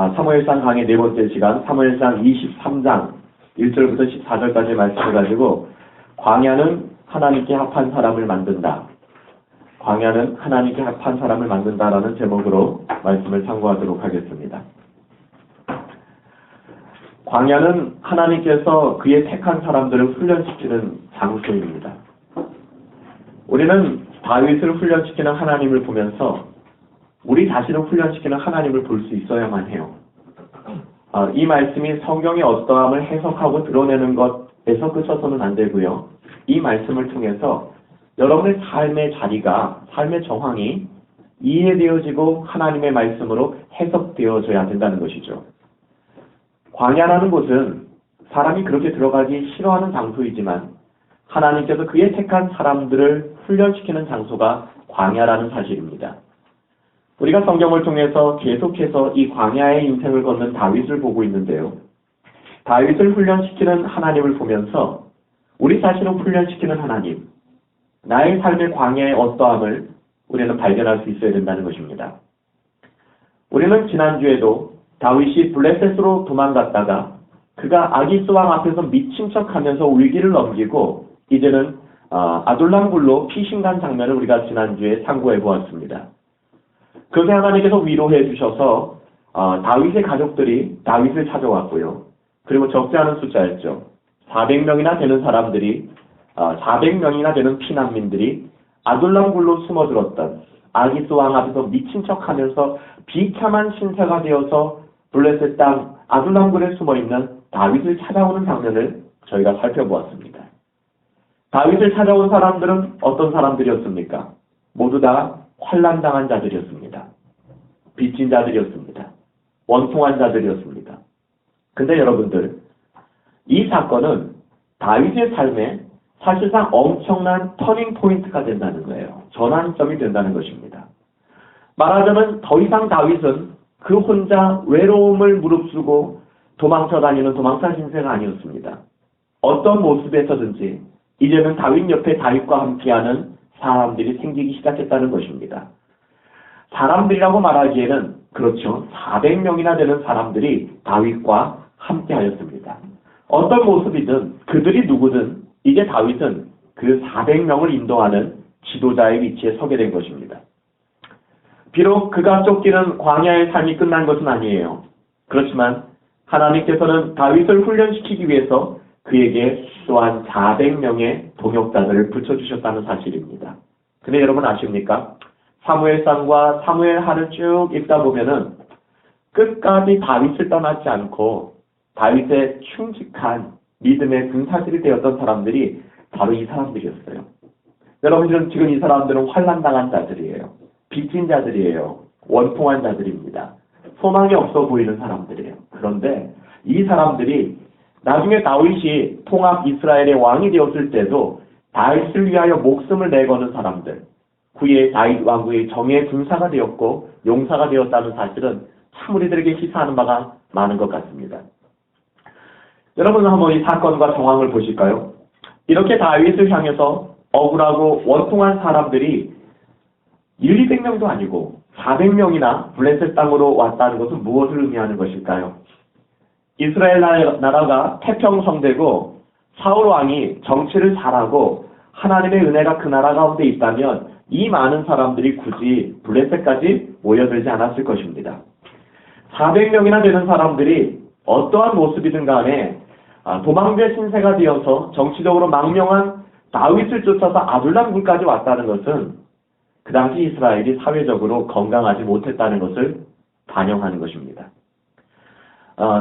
사무엘상 강의 네 번째 시간, 사무엘상 23장 1절부터 14절까지 말씀을 가지고 광야는 하나님께 합한 사람을 만든다. 광야는 하나님께 합한 사람을 만든다라는 제목으로 말씀을 참고하도록 하겠습니다. 광야는 하나님께서 그의 택한 사람들을 훈련시키는 장소입니다. 우리는 다윗을 훈련시키는 하나님을 보면서 우리 자신을 훈련시키는 하나님을 볼 수 있어야만 해요. 이 말씀이 성경의 어떠함을 해석하고 드러내는 것에서 그쳐서는 안 되고요. 이 말씀을 통해서 여러분의 삶의 자리가, 삶의 정황이 이해되어지고 하나님의 말씀으로 해석되어져야 된다는 것이죠. 광야라는 곳은 사람이 그렇게 들어가기 싫어하는 장소이지만 하나님께서 그의 택한 사람들을 훈련시키는 장소가 광야라는 사실입니다. 우리가 성경을 통해서 계속해서 이 광야의 인생을 걷는 다윗을 보고 있는데요. 다윗을 훈련시키는 하나님을 보면서 우리 자신을 훈련시키는 하나님, 나의 삶의 광야의 어떠함을 우리는 발견할 수 있어야 된다는 것입니다. 우리는 지난주에도 다윗이 블레셋으로 도망갔다가 그가 아기스 왕 앞에서 미친 척하면서 위기를 넘기고 이제는 아둘람 굴로 피신간 장면을 우리가 지난주에 참고해 보았습니다. 그렇게 하나님께서 위로해 주셔서 다윗의 가족들이 다윗을 찾아왔고요. 그리고 적지 않은 숫자였죠. 400명이나 되는 사람들이 400명이나 되는 피난민들이 아둘람 굴로 숨어들었던 아기스 왕 앞에서 미친 척하면서 비참한 신세가 되어서 블레셋 땅 아둘람 굴에 숨어있는 다윗을 찾아오는 장면을 저희가 살펴보았습니다. 다윗을 찾아온 사람들은 어떤 사람들이었습니까? 모두 다 환난당한 자들이었습니다. 빚진 자들이었습니다. 원통한 자들이었습니다. 근데 여러분들, 이 사건은 다윗의 삶에 사실상 엄청난 터닝 포인트가 된다는 거예요. 전환점이 된다는 것입니다. 말하자면 더 이상 다윗은 그 혼자 외로움을 무릅쓰고 도망쳐 다니는 도망쳐 신세가 아니었습니다. 어떤 모습에서든지 이제는 다윗 옆에 다윗과 함께하는 사람들이 생기기 시작했다는 것입니다. 사람들이라고 말하기에는 그렇죠. 400명이나 되는 사람들이 다윗과 함께하였습니다. 어떤 모습이든 그들이 누구든 이제 다윗은 그 400명을 인도하는 지도자의 위치에 서게 된 것입니다. 비록 그가 쫓기는 광야의 삶이 끝난 것은 아니에요. 그렇지만 하나님께서는 다윗을 훈련시키기 위해서 그에게 또한 400명의 동역자들을 붙여주셨다는 사실입니다. 근데 여러분 아십니까? 사무엘상과 사무엘하를 쭉 읽다 보면은 끝까지 다윗을 떠나지 않고 다윗의 충직한 믿음의 군사들이 되었던 사람들이 바로 이 사람들이었어요. 여러분들은 지금 이 사람들은 환난당한 자들이에요. 빚진 자들이에요. 원통한 자들입니다. 소망이 없어 보이는 사람들이에요. 그런데 이 사람들이 나중에 다윗이 통합 이스라엘의 왕이 되었을 때도 다윗을 위하여 목숨을 내거는 사람들, 후에 다윗 왕국의 정예 군사가 되었고 용사가 되었다는 사실은 참 우리들에게 시사하는 바가 많은 것 같습니다. 여러분은 한번 이 사건과 정황을 보실까요? 이렇게 다윗을 향해서 억울하고 원통한 사람들이 200명도 아니고 400명이나 블레셋 땅으로 왔다는 것은 무엇을 의미하는 것일까요? 이스라엘 나라가 태평성되고 사울 왕이 정치를 잘하고 하나님의 은혜가 그 나라 가운데 있다면 이 많은 사람들이 굳이 블레셋까지 모여들지 않았을 것입니다. 400명이나 되는 사람들이 어떠한 모습이든 간에 도망자 신세가 되어서 정치적으로 망명한 다윗을 쫓아서 아둘람 굴까지 왔다는 것은 그 당시 이스라엘이 사회적으로 건강하지 못했다는 것을 반영하는 것입니다.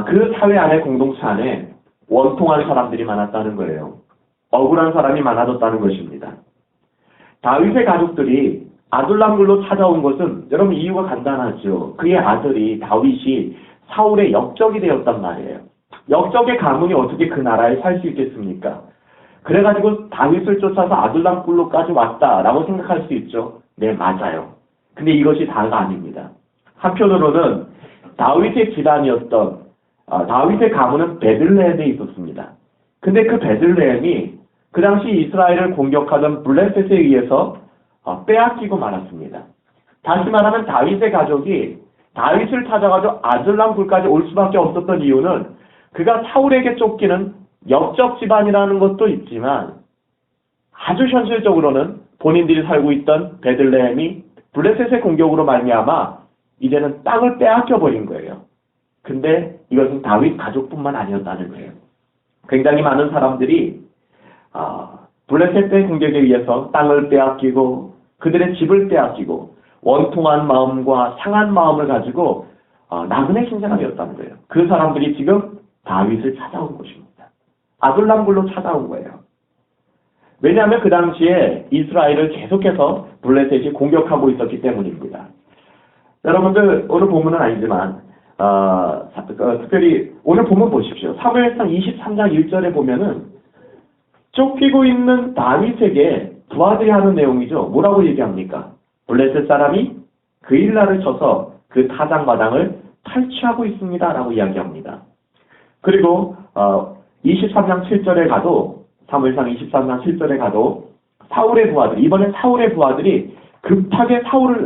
그 사회 안에 공동체 안에 원통한 사람들이 많았다는 거예요. 억울한 사람이 많아졌다는 것입니다. 다윗의 가족들이 아둘람 굴로 찾아온 것은 여러분 이유가 간단하죠. 그의 아들이 다윗이 사울의 역적이 되었단 말이에요. 역적의 가문이 어떻게 그 나라에 살 수 있겠습니까? 그래가지고 다윗을 쫓아서 아둘람 굴로까지 왔다라고 생각할 수 있죠. 네, 맞아요. 근데 이것이 다가 아닙니다. 한편으로는 다윗의 집안이었던 다윗의 가문은 베들레헴에 있었습니다. 근데 그 베들레헴이 그 당시 이스라엘을 공격하던 블레셋에 의해서 빼앗기고 말았습니다. 다시 말하면 다윗의 가족이 다윗을 찾아가지고 아둘람 굴까지 올 수밖에 없었던 이유는 그가 사울에게 쫓기는 옆적 집안이라는 것도 있지만 아주 현실적으로는 본인들이 살고 있던 베들레헴이 블레셋의 공격으로 말미암아 이제는 땅을 빼앗겨 버린 거예요. 근데 이것은 다윗 가족뿐만 아니었다는 거예요. 굉장히 많은 사람들이 블레셋의 공격에 의해서 땅을 빼앗기고 그들의 집을 빼앗기고 원통한 마음과 상한 마음을 가지고 나그네 신세가 되었다는 거예요. 그 사람들이 지금 다윗을 찾아온 것입니다. 아둘람굴로 찾아온 거예요. 왜냐하면 그 당시에 이스라엘을 계속해서 블레셋이 공격하고 있었기 때문입니다. 여러분들 오늘 본문은 아니지만 특별히 오늘 본문 보십시오. 사무엘상 23장 1절에 보면은 쫓기고 있는 다윗에게 부하들이 하는 내용이죠. 뭐라고 얘기합니까? 블레셋 사람이 그 일날을 쳐서 그 타작마당을 탈취하고 있습니다. 라고 이야기합니다. 그리고 23장 7절에 가도 사무엘상 23장 7절에 가도 사울의 부하들, 이번엔 사울의 부하들이 급하게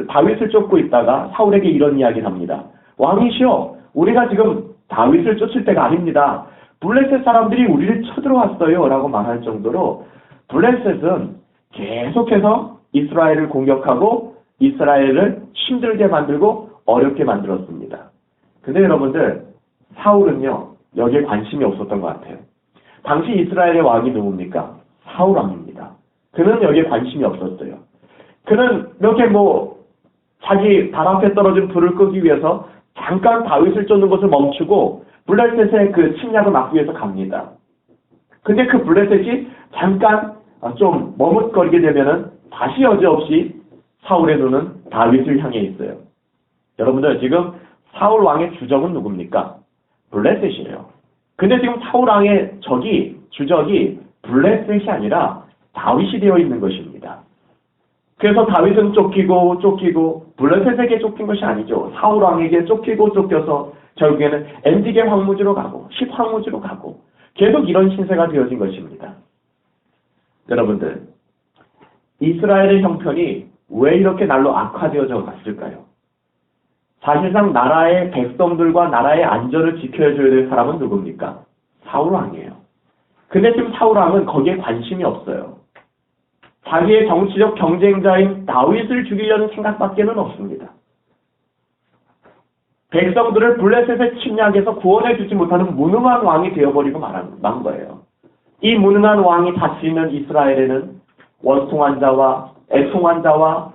다윗을 쫓고 있다가 사울에게 이런 이야기를 합니다. 왕이시여, 우리가 지금 다윗을 쫓을 때가 아닙니다. 블레셋 사람들이 우리를 쳐들어왔어요. 라고 말할 정도로 블레셋은 계속해서 이스라엘을 공격하고 이스라엘을 힘들게 만들고 어렵게 만들었습니다. 근데 여러분들, 사울은요, 여기에 관심이 없었던 것 같아요. 당시 이스라엘의 왕이 누굽니까? 사울 왕입니다. 그는 여기에 관심이 없었어요. 그는 이렇게 자기 발 앞에 떨어진 불을 끄기 위해서 잠깐 다윗을 쫓는 것을 멈추고 블레셋의 그 침략을 막기 위해서 갑니다. 근데 그 블레셋이 잠깐 좀 머뭇거리게 되면은 다시 여지없이 사울의 눈은 다윗을 향해 있어요. 여러분들 지금 사울 왕의 주적은 누굽니까? 블레셋이에요. 근데 지금 사울 왕의 주적이 블레셋이 아니라 다윗이 되어 있는 것입니다. 그래서 다윗은 쫓기고 블레셋에게 쫓긴 것이 아니죠. 사울 왕에게 쫓겨서 결국에는 엔디게 황무지로 가고 10황무지로 가고 계속 이런 신세가 되어진 것입니다. 여러분들, 이스라엘의 형편이 왜 이렇게 날로 악화되어져 갔을까요? 사실상 나라의 백성들과 나라의 안전을 지켜줘야 될 사람은 누굽니까? 사울 왕이에요. 근데 지금 사울 왕은 거기에 관심이 없어요. 자기의 정치적 경쟁자인 다윗을 죽이려는 생각밖에는 없습니다. 백성들을 블레셋의 침략에서 구원해주지 못하는 무능한 왕이 되어버리고 만 거예요. 이 무능한 왕이 다스리는 이스라엘에는 원통한 자와 애통한 자와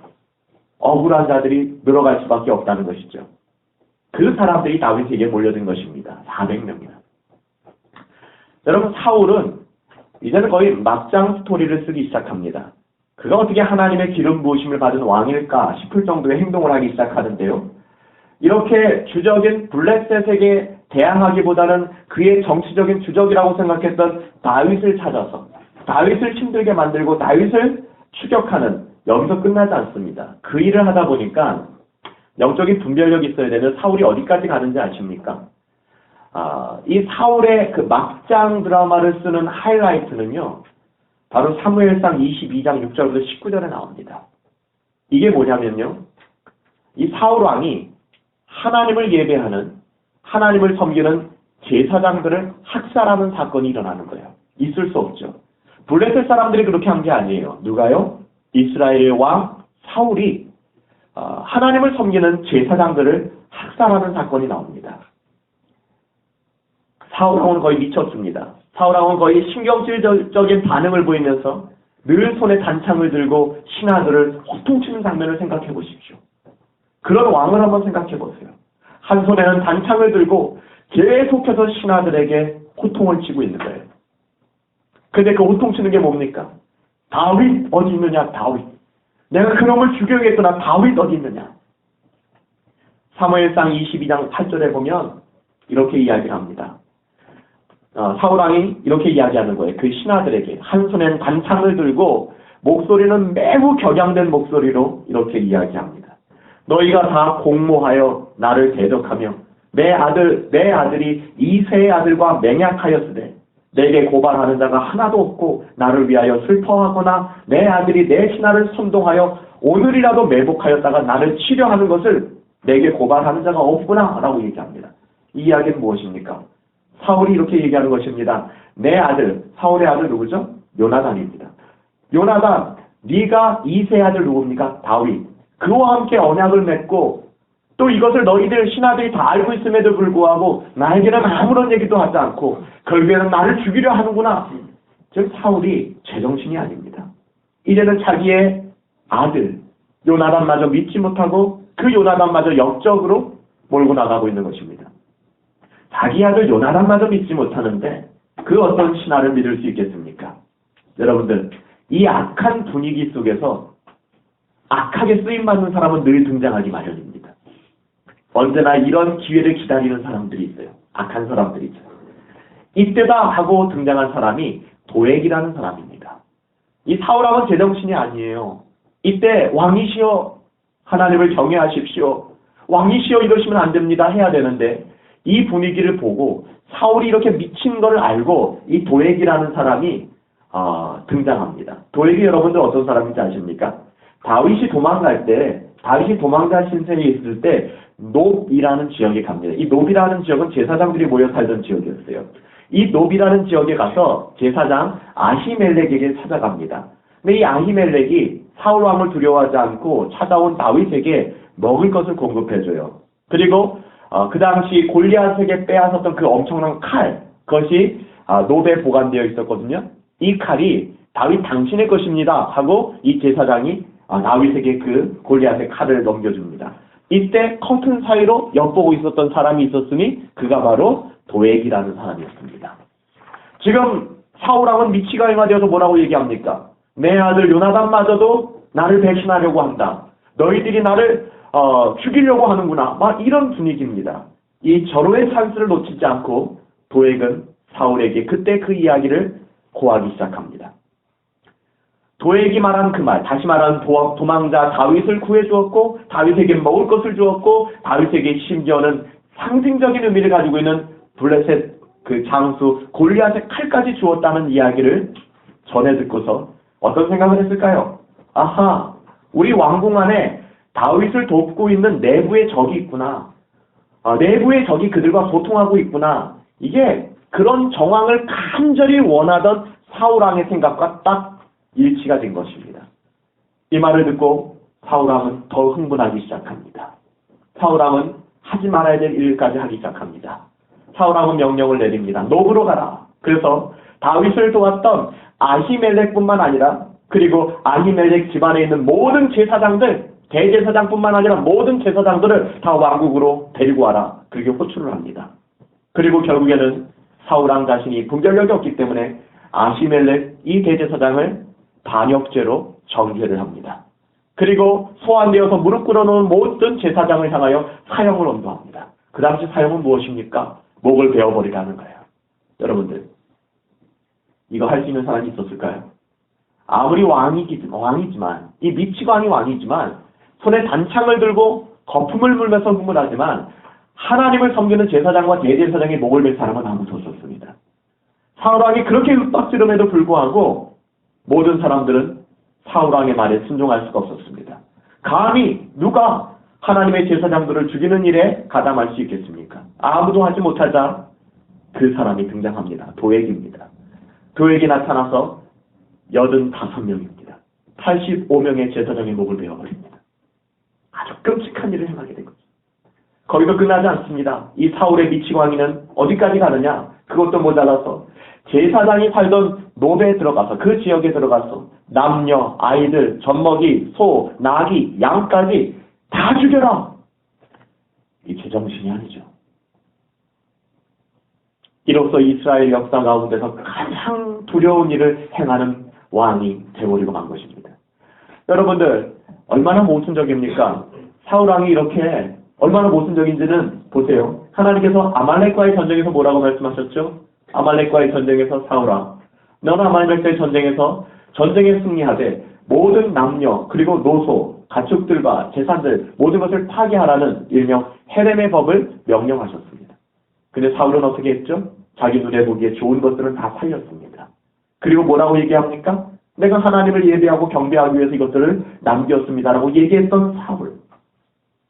억울한 자들이 늘어갈 수밖에 없다는 것이죠. 그 사람들이 다윗에게 몰려든 것입니다. 400명이나. 여러분, 사울은 이제는 거의 막장 스토리를 쓰기 시작합니다. 그가 어떻게 하나님의 기름 부으심을 받은 왕일까 싶을 정도의 행동을 하기 시작하는데요. 이렇게 주적인 블레셋에게 대항하기보다는 그의 정치적인 주적이라고 생각했던 다윗을 찾아서 다윗을 힘들게 만들고 다윗을 추격하는, 여기서 끝나지 않습니다. 그 일을 하다 보니까 영적인 분별력이 있어야 되는 사울이 어디까지 가는지 아십니까? 이 사울의 그 막장 드라마를 쓰는 하이라이트는요, 바로 사무엘상 22장 6절부터 19절에 나옵니다. 이게 뭐냐면요, 이 사울 왕이 하나님을 예배하는, 하나님을 섬기는 제사장들을 학살하는 사건이 일어나는 거예요. 있을 수 없죠. 블레셋 사람들이 그렇게 한 게 아니에요. 누가요? 이스라엘의 왕 사울이 하나님을 섬기는 제사장들을 학살하는 사건이 나옵니다. 사울 왕은 거의 미쳤습니다. 사울 왕은 거의 신경질적인 반응을 보이면서 늘 손에 단창을 들고 신하들을 호통치는 장면을 생각해 보십시오. 그런 왕을 한번 생각해 보세요. 한 손에는 단창을 들고 계속해서 신하들에게 호통을 치고 있는 거예요. 근데 그 호통치는 게 뭡니까? 다윗 어디 있느냐? 다윗. 내가 그놈을 죽여야겠구나. 다윗 어디 있느냐? 사무엘상 22장 8절에 보면 이렇게 이야기를 합니다. 사울왕이 이렇게 이야기하는 거예요. 그 신하들에게 한 손엔 단창을 들고 목소리는 매우 격양된 목소리로 이렇게 이야기합니다. 너희가 다 공모하여 나를 대적하며 내 아들이 이새의 아들과 맹약하였으되 내게 고발하는 자가 하나도 없고 나를 위하여 슬퍼하거나 내 아들이 내 신하를 선동하여 오늘이라도 매복하였다가 나를 치려하는 것을 내게 고발하는 자가 없구나 라고 얘기합니다. 이 이야기는 무엇입니까? 사울이 이렇게 얘기하는 것입니다. 내 아들, 사울의 아들 누구죠? 요나단입니다. 요나단, 네가 이세 아들 누굽니까? 다윗. 그와 함께 언약을 맺고 또 이것을 너희들 신하들이 다 알고 있음에도 불구하고 나에게는 아무런 얘기도 하지 않고 결국에는 나를 죽이려 하는구나. 즉 사울이 제정신이 아닙니다. 이제는 자기의 아들 요나단마저 믿지 못하고 그 요나단마저 역적으로 몰고 나가고 있는 것입니다. 자기 아들 요나단마저 믿지 못하는데 그 어떤 신하를 믿을 수 있겠습니까? 여러분들, 이 악한 분위기 속에서 악하게 쓰임받는 사람은 늘 등장하기 마련입니다. 언제나 이런 기회를 기다리는 사람들이 있어요. 악한 사람들이죠. 이때다 하고 등장한 사람이 도액이라는 사람입니다. 이 사울왕은 제정신이 아니에요. 이때 왕이시여 하나님을 경외하십시오. 왕이시여 이러시면 안 됩니다 해야 되는데 이 분위기를 보고 사울이 이렇게 미친 걸 알고 이 도액이라는 사람이 등장합니다. 도액이 여러분들 어떤 사람인지 아십니까? 다윗이 도망갈 때 다윗이 도망갈 신세에 있을 때 놉이라는 지역에 갑니다. 이 놉이라는 지역은 제사장들이 모여 살던 지역이었어요. 이 놉이라는 지역에 가서 제사장 아히멜렉에게 찾아갑니다. 근데 이 아히멜렉이 사울 왕을 두려워하지 않고 찾아온 다윗에게 먹을 것을 공급해줘요. 그리고 그 당시 골리앗에게 빼앗았던 그 엄청난 칼, 그것이 놉에 보관되어 있었거든요. 이 칼이 다윗 당신의 것입니다 하고 이 제사장이 다윗에게 그 골리앗의 칼을 넘겨줍니다. 이때 커튼 사이로 엿보고 있었던 사람이 있었으니 그가 바로 도액이라는 사람이었습니다. 지금 사울왕은 미치가 임하되어서 뭐라고 얘기합니까? 내 아들 요나단마저도 나를 배신하려고 한다. 너희들이 나를 죽이려고 하는구나. 막 이런 분위기입니다. 이 절호의 찬스를 놓치지 않고 도액은 사울에게 그때 그 이야기를 고하기 시작합니다. 도액이 말한 그 말, 다시 말하는 도망자 다윗을 구해주었고 다윗에게 먹을 것을 주었고 다윗에게 심지어는 상징적인 의미를 가지고 있는 블레셋 그 장수 골리앗의 칼까지 주었다는 이야기를 전해 듣고서 어떤 생각을 했을까요? 아하, 우리 왕궁 안에 다윗을 돕고 있는 내부의 적이 있구나. 내부의 적이 그들과 소통하고 있구나. 이게 그런 정황을 간절히 원하던 사울왕의 생각과 딱 일치가 된 것입니다. 이 말을 듣고 사울왕은 더 흥분하기 시작합니다. 사울왕은 하지 말아야 될 일까지 하기 시작합니다. 사울왕은 명령을 내립니다. 놉으로 가라. 그래서 다윗을 도왔던 아히멜렉뿐만 아니라 그리고 아히멜렉 집안에 있는 모든 제사장들, 대제사장뿐만 아니라 모든 제사장들을 다 왕국으로 데리고 와라. 그렇게 호출을 합니다. 그리고 결국에는 사울왕 자신이 분별력이 없기 때문에 아히멜렉 이 대제사장을 반역죄로 정죄를 합니다. 그리고 소환되어서 무릎 꿇어놓은 모든 제사장을 향하여 사형을 언도합니다. 그 당시 사형은 무엇입니까? 목을 베어버리라는 거예요. 여러분들, 이거 할 수 있는 사람이 있었을까요? 아무리 왕이지만 이 미치광이 왕이지만 손에 단창을 들고 거품을 물면서 흥분하지만 하나님을 섬기는 제사장과 대제사장의 목을 벨 사람은 아무도 없었습니다. 사울왕이 그렇게 윽박지름에도 불구하고 모든 사람들은 사울왕의 말에 순종할 수가 없었습니다. 감히 누가 하나님의 제사장들을 죽이는 일에 가담할 수 있겠습니까? 아무도 하지 못하자 그 사람이 등장합니다. 도액입니다. 도액이 나타나서 85명입니다. 85명의 제사장의 목을 베어버립니다. 아주 끔찍한 일을 행하게 된 거죠. 거기서 끝나지 않습니다. 이 사울의 미치광이는 어디까지 가느냐? 그것도 모자라서 제사장이 살던 놉에 들어가서 그 지역에 들어가서 남녀, 아이들, 젖먹이, 소, 나귀, 양까지 다 죽여라. 이 제정신이 아니죠. 이로써 이스라엘 역사 가운데서 가장 두려운 일을 행하는 왕이 되어버리고 만 것입니다. 여러분들, 얼마나 모순적입니까? 사울왕이 이렇게 얼마나 모순적인지는 보세요. 하나님께서 아말렉과의 전쟁에서 뭐라고 말씀하셨죠? 아말렉과의 전쟁에서 사울왕, 너는 아말렉과의 전쟁에서 전쟁에 승리하되 모든 남녀 그리고 노소, 가축들과 재산들 모든 것을 파괴하라는 일명 헤렘의 법을 명령하셨습니다. 근데 사울은 어떻게 했죠? 자기 눈에 보기에 좋은 것들은 다 살렸습니다. 그리고 뭐라고 얘기합니까? 내가 하나님을 예배하고 경배하기 위해서 이것들을 남겼습니다라고 얘기했던 사울.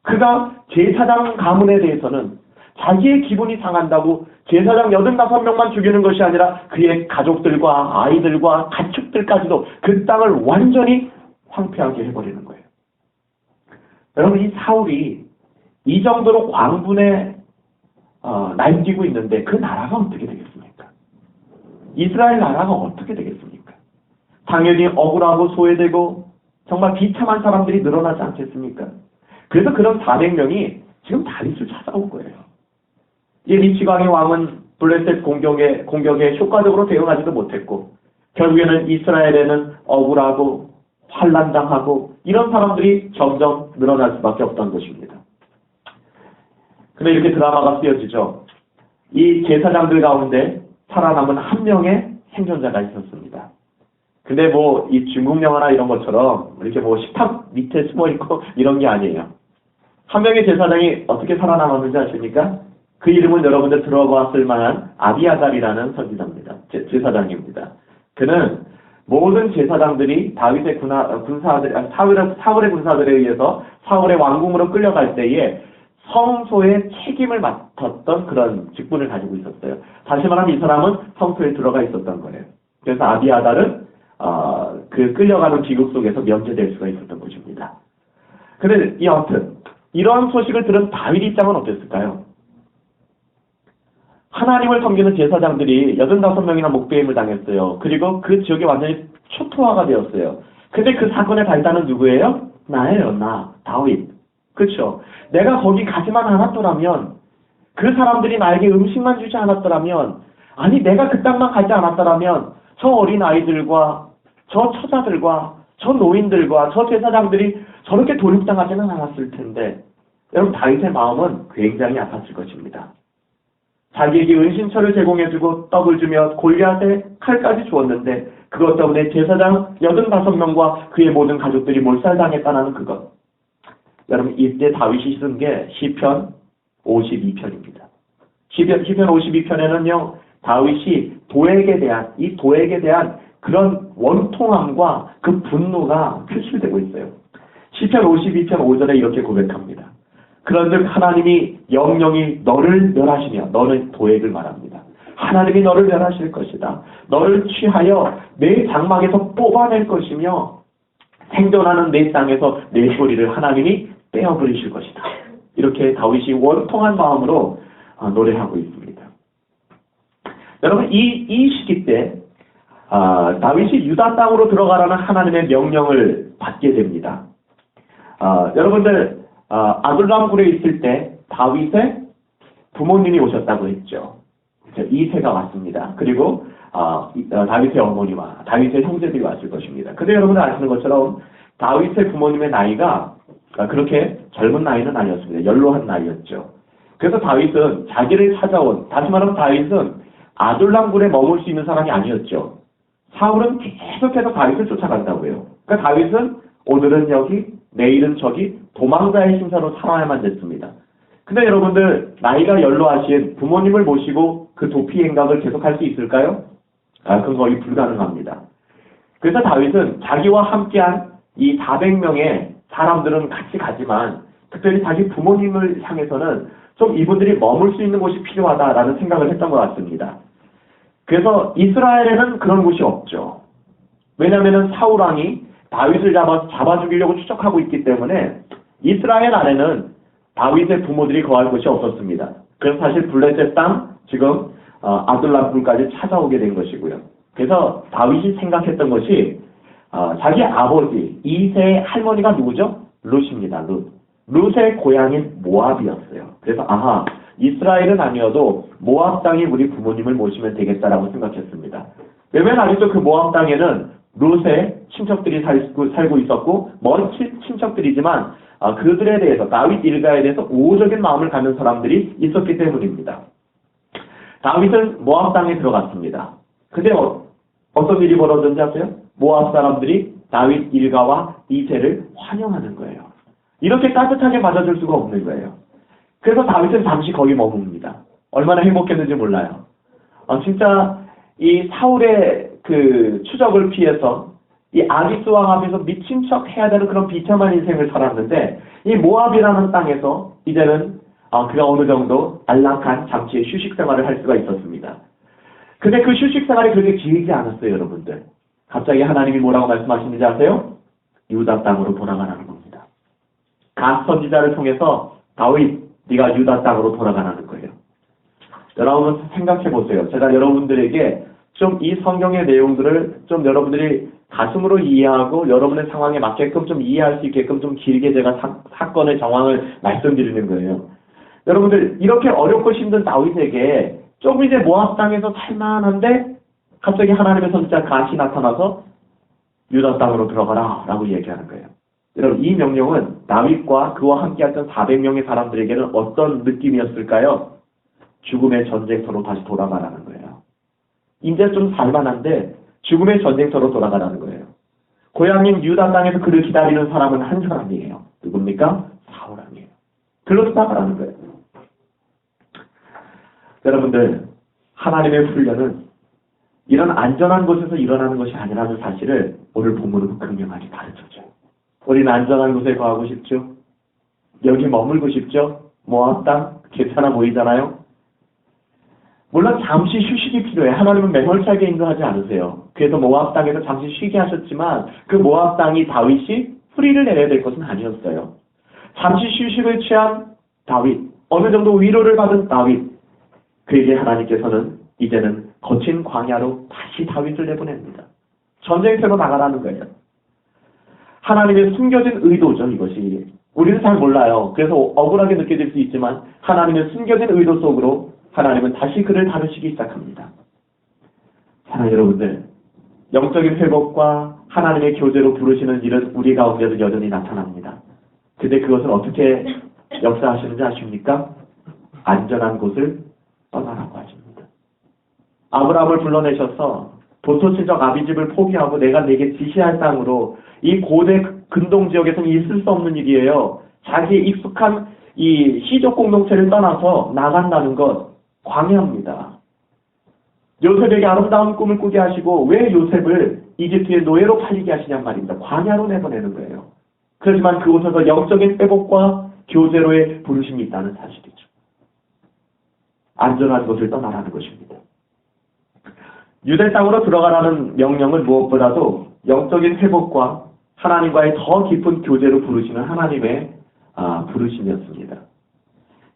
그가 제사장 가문에 대해서는 자기의 기분이 상한다고 제사장 85명만 죽이는 것이 아니라 그의 가족들과 아이들과 가축들까지도 그 땅을 완전히 황폐하게 해버리는 거예요. 여러분, 이 사울이 이 정도로 광분에 날뛰고 있는데 그 나라가 어떻게 되겠습니까? 이스라엘 나라가 어떻게 되겠습니까? 당연히 억울하고 소외되고 정말 비참한 사람들이 늘어나지 않겠습니까? 그래서 그런 400명이 지금 다윗을 찾아온 거예요. 이 리치광의 왕은 블레셋 공격에 효과적으로 대응하지도 못했고 결국에는 이스라엘에는 억울하고 환난당하고 이런 사람들이 점점 늘어날 수밖에 없던 것입니다. 근데 이렇게 드라마가 쓰여지죠. 이 제사장들 가운데 살아남은 한 명의 생존자가 있었습니다. 근데 뭐 이 중국 영화나 이런 것처럼 이렇게 뭐 식탁 밑에 숨어 있고 이런 게 아니에요. 한 명의 제사장이 어떻게 살아남았는지 아십니까? 그 이름은 여러분들 들어봤을 만한 아비아달이라는 선지자입니다. 제사장입니다. 그는 모든 제사장들이 다윗의 사울의 군사들에 의해서 사울의 왕궁으로 끌려갈 때에 성소의 책임을 맡았던 그런 직분을 가지고 있었어요. 다시 말하면 이 사람은 성소에 들어가 있었던 거예요. 그래서 아비아달은 그 끌려가는 비극 속에서 면제될 수가 있었던 것입니다. 그런데 여하튼 이러한 소식을 들은 다윗 입장은 어땠을까요? 하나님을 섬기는 제사장들이 85명이나 목배임을 당했어요. 그리고 그 지역이 완전히 초토화가 되었어요. 근데 그 사건의 발단은 누구예요? 나예요. 나. 다윗. 그렇죠. 내가 거기 가지만 않았더라면, 그 사람들이 나에게 음식만 주지 않았더라면, 아니 내가 그 땅만 가지 않았더라면 저 어린 아이들과 저 처자들과 저 노인들과 저 제사장들이 저렇게 도륙당하지는 않았을 텐데, 여러분 다윗의 마음은 굉장히 아팠을 것입니다. 자기에게 은신처를 제공해주고 떡을 주며 골리앗의 칼까지 주었는데 그것 때문에 제사장 85명과 그의 모든 가족들이 몰살당했다는 그것. 여러분 이때 다윗이 쓴 게 시편 52편입니다. 시편 52편에는요 다윗이 이 도액에 대한 그런 원통함과 그 분노가 표출되고 있어요. 시편 52편 5절에 이렇게 고백합니다. 그런즉 하나님이 영영이 너를 멸하시며, 너는 도액을 말합니다. 하나님이 너를 멸하실 것이다. 너를 취하여 내 장막에서 뽑아낼 것이며 생존하는 내 땅에서 내 소리를 하나님이 떼어버리실 것이다. 이렇게 다윗이 원통한 마음으로 노래하고 있습니다. 여러분 이 시기 때 다윗이 유다 땅으로 들어가라는 하나님의 명령을 받게 됩니다. 여러분들 아둘람 굴에 있을 때 다윗의 부모님이 오셨다고 했죠. 이새가 왔습니다. 그리고 다윗의 어머니와 다윗의 형제들이 왔을 것입니다. 근데 여러분들 아시는 것처럼 다윗의 부모님의 나이가 그렇게 젊은 나이는 아니었습니다. 연로한 나이였죠. 그래서 다윗은 자기를 찾아온, 다시 말하면 다윗은 아둘람 굴에 머물 수 있는 사람이 아니었죠. 사울은 계속해서 다윗을 쫓아간다고요. 그러니까 다윗은 오늘은 여기, 내일은 저기 도망자의 심사로 살아야만 됐습니다. 근데 여러분들 나이가 연로하신 부모님을 모시고 그 도피 행각을 계속할 수 있을까요? 그건 거의 불가능합니다. 그래서 다윗은 자기와 함께한 이 400명의 사람들은 같이 가지만 특별히 자기 부모님을 향해서는 좀 이분들이 머물 수 있는 곳이 필요하다라는 생각을 했던 것 같습니다. 그래서 이스라엘에는 그런 곳이 없죠. 왜냐하면 사울왕이 다윗을 잡아 죽이려고 추적하고 있기 때문에 이스라엘 안에는 다윗의 부모들이 거할 곳이 없었습니다. 그래서 사실 블레셋 땅 지금 아둘람굴까지 찾아오게 된 것이고요. 그래서 다윗이 생각했던 것이 자기 아버지 이새의 할머니가 누구죠? 룻입니다. 룻의 고향인 모압이었어요. 그래서 이스라엘은 아니어도 모압 땅에 우리 부모님을 모시면 되겠다라고 생각했습니다. 왜냐면 아직도 그 모압 땅에는 룻의 친척들이 살고 있었고 먼 친척들이지만 그들에 대해서 다윗 일가에 대해서 우호적인 마음을 갖는 사람들이 있었기 때문입니다. 다윗은 모압 땅에 들어갔습니다. 근데 어떤 일이 벌어졌는지 아세요? 모압 사람들이 다윗 일가와 이새를 환영하는 거예요. 이렇게 따뜻하게 맞아줄 수가 없는 거예요. 그래서 다윗은 잠시 거기 머뭅니다. 얼마나 행복했는지 몰라요. 진짜 이 사울의 그 추적을 피해서 이 아기스 왕 앞에서 미친 척 해야 되는 그런 비참한 인생을 살았는데 이 모압이라는 땅에서 이제는 그가 어느 정도 안락한 잠시의 휴식 생활을 할 수가 있었습니다. 근데 그 휴식 생활이 그렇게 길지 않았어요, 여러분들. 갑자기 하나님이 뭐라고 말씀하시는지 아세요? 유다 땅으로 돌아가라는 겁니다. 갓 선지자를 통해서 다윗, 네가 유다 땅으로 돌아가라는 거예요. 여러분 생각해 보세요. 제가 여러분들에게 좀 이 성경의 내용들을 좀 여러분들이 가슴으로 이해하고 여러분의 상황에 맞게끔 좀 이해할 수 있게끔 좀 길게 제가 사건의 정황을 말씀드리는 거예요. 여러분들 이렇게 어렵고 힘든 다윗에게 조금 이제 모압 땅에서 살만한데 갑자기 하나님의 선지자 갓이 나타나서 유다 땅으로 들어가라 라고 얘기하는 거예요. 여러분 이 명령은 다윗과 그와 함께했던 400명의 사람들에게는 어떤 느낌이었을까요? 죽음의 전쟁터로 다시 돌아가라는 거예요. 이제 좀 살만한데 죽음의 전쟁터로 돌아가라는 거예요. 고향인 유다 땅에서 그를 기다리는 사람은 한 사람이에요. 누굽니까? 사울 왕이에요. 글로 돌아가라는 거예요. 여러분들 하나님의 훈련은 이런 안전한 곳에서 일어나는 것이 아니라는 사실을 오늘 본문은 분명하게 가르쳐줘요. 우리는 안전한 곳에 거하고 싶죠? 여기 머물고 싶죠? 모압 땅 괜찮아 보이잖아요? 물론 잠시 휴식이 필요해. 하나님은 매몰차게 인도하지 않으세요. 그래서 모압 땅에서 잠시 쉬게 하셨지만 그 모압 땅이 다윗이 뿌리를 내려야 될 것은 아니었어요. 잠시 휴식을 취한 다윗, 어느 정도 위로를 받은 다윗, 그에게 하나님께서는 이제는 거친 광야로 다시 다윗을 내보냅니다. 전쟁터로 나가라는 거예요. 하나님의 숨겨진 의도죠, 이것이. 우리는 잘 몰라요. 그래서 억울하게 느껴질 수 있지만 하나님의 숨겨진 의도 속으로 하나님은 다시 그를 다루시기 시작합니다. 사랑하는 여러분들, 영적인 회복과 하나님의 교제로 부르시는 일은 우리 가운데도 여전히 나타납니다. 근데 그것을 어떻게 역사하시는지 아십니까? 안전한 곳을 떠나라고 하십니다. 아브라함을 불러내셔서 도토시적 아비집을 포기하고 내가 네게 지시할 땅으로, 이 고대 근동 지역에서는 있을 수 없는 일이에요. 자기의 익숙한 이 시족 공동체를 떠나서 나간다는 것, 광야입니다. 요셉에게 아름다운 꿈을 꾸게 하시고 왜 요셉을 이집트의 노예로 팔리게 하시냔 말입니다. 광야로 내보내는 거예요. 그렇지만 그곳에서 영적인 회복과 교제로의 부르심이 있다는 사실이죠. 안전한 곳을 떠나라는 것입니다. 유대 땅으로 들어가라는 명령은 무엇보다도 영적인 회복과 하나님과의 더 깊은 교제로 부르시는 하나님의 부르심이었습니다.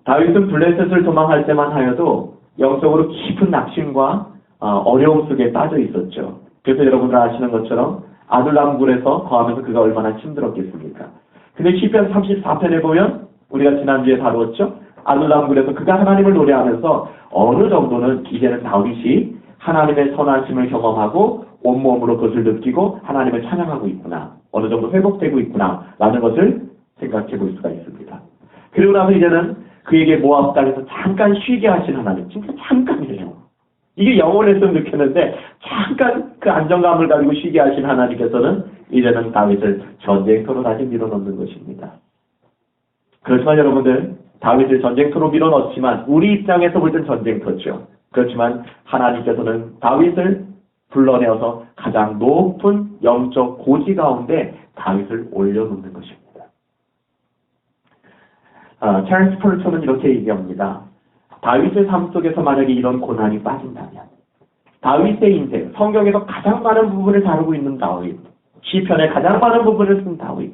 다윗은 블레셋을 도망할 때만 하여도 영적으로 깊은 낙심과 어려움 속에 빠져 있었죠. 그래서 여러분들 아시는 것처럼 아둘람 굴에서 거하면서 그가 얼마나 힘들었겠습니까? 근데 시편 34편에 보면 우리가 지난주에 다루었죠. 아둘람 굴에서 그가 하나님을 노래하면서 어느 정도는 이제는 다윗이 하나님의 선하심을 경험하고 온몸으로 그것을 느끼고 하나님을 찬양하고 있구나. 어느 정도 회복되고 있구나. 라는 것을 생각해 볼 수가 있습니다. 그리고 나서 이제는 그에게 모압 땅에서 잠깐 쉬게 하신 하나님. 진짜 잠깐이에요. 이게 영원했으면 느꼈는데 잠깐 그 안정감을 가지고 쉬게 하신 하나님께서는 이제는 다윗을 전쟁터로 다시 밀어넣는 것입니다. 그렇지만 여러분들, 다윗을 전쟁터로 밀어넣지만 우리 입장에서 볼 땐 전쟁터죠. 그렇지만 하나님께서는 다윗을 불러내어서 가장 높은 영적 고지 가운데 다윗을 올려놓는 것입니다. 찰스 스펄전은 이렇게 얘기합니다. 다윗의 삶 속에서 만약에 이런 고난이 빠진다면 다윗의 인생, 성경에서 가장 많은 부분을 다루고 있는 다윗, 시편의 가장 많은 부분을 쓴 다윗,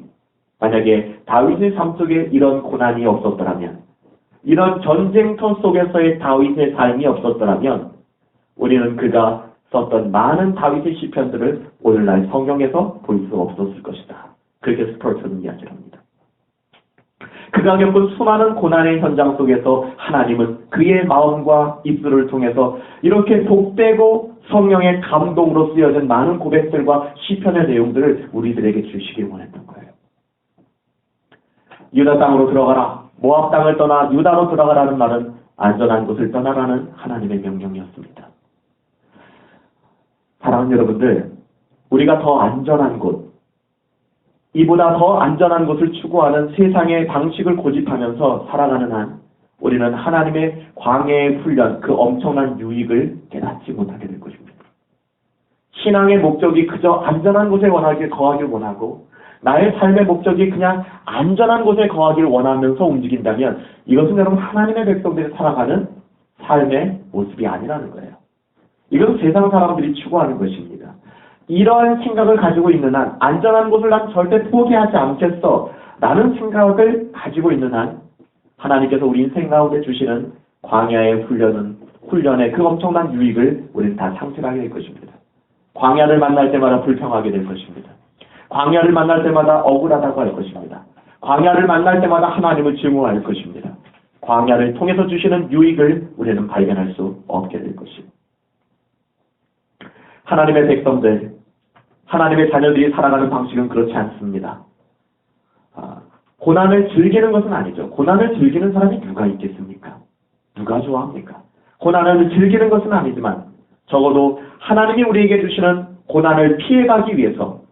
만약에 다윗의 삶 속에 이런 고난이 없었더라면, 이런 전쟁터 속에서의 다윗의 삶이 없었더라면 우리는 그가 썼던 많은 다윗의 시편들을 오늘날 성경에서 볼 수 없었을 것이다. 그렇게 스펄전은 이야기합니다. 그가 겪은 수많은 고난의 현장 속에서 하나님은 그의 마음과 입술을 통해서 이렇게 복되고 성령의 감동으로 쓰여진 많은 고백들과 시편의 내용들을 우리들에게 주시길 원했던 거예요. 유다 땅으로 들어가라. 모압 땅을 떠나 유다로 들어가라는 말은 안전한 곳을 떠나라는 하나님의 명령이었습니다. 사랑하는 여러분들, 우리가 더 안전한 곳, 이보다 더 안전한 곳을 추구하는 세상의 방식을 고집하면서 살아가는 한 우리는 하나님의 광야의 훈련, 그 엄청난 유익을 깨닫지 못하게 될 것입니다. 신앙의 목적이 그저 안전한 곳에 거하길 원하고 나의 삶의 목적이 그냥 안전한 곳에 거하길 원하면서 움직인다면 이것은 여러분 하나님의 백성들이 살아가는 삶의 모습이 아니라는 거예요. 이것은 세상 사람들이 추구하는 것입니다. 이러한 생각을 가지고 있는 한 안전한 곳을 난 절대 포기하지 않겠어 라는 생각을 가지고 있는 한 하나님께서 우리 인생 가운데 주시는 광야의 훈련의 그 엄청난 유익을 우리는 다 상실하게 될 것입니다. 광야를 만날 때마다 불평하게 될 것입니다. 광야를 만날 때마다 억울하다고 할 것입니다. 광야를 만날 때마다 하나님을 증오할 것입니다. 광야를 통해서 주시는 유익을 우리는 발견할 수 없게 될 것입니다. 하나님의 백성들, 하나님의 자녀들이 살아가는 방식은 그렇지 않습니다. 고난을 즐기는 것은 아니죠. 고난을 즐기는 사람이 누가 있겠습니까? 누가 좋아합니까? 고난을 즐기는 것은 아니지만 적어도 하나님이 우리에게 주시는 고난을 피해가기 위해서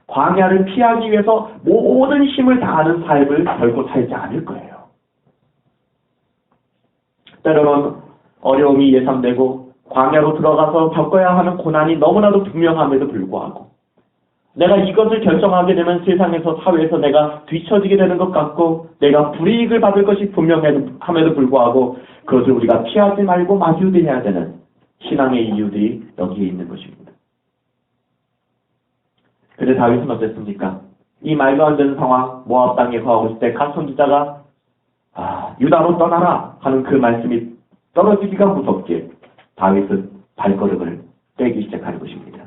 광야를 피하기 위해서 모든 힘을 다하는 삶을 결코 살지 않을 거예요. 때로는 어려움이 예상되고 광야로 들어가서 겪어야 하는 고난이 너무나도 분명함에도 불구하고 내가 이것을 결정하게 되면 세상에서 사회에서 내가 뒤처지게 되는 것 같고 내가 불이익을 받을 것이 분명함에도 불구하고 그것을 우리가 피하지 말고 마주대해야 되는 신앙의 이유들이 여기에 있는 것입니다. 그런데 다윗은 어땠습니까? 이 말도 안 되는 상황, 모압 땅에 거하고 있을 때 갓 선지자가 유다로 떠나라 하는 그 말씀이 떨어지기가 무섭게 다윗은 발걸음을 떼기 시작하는 것입니다.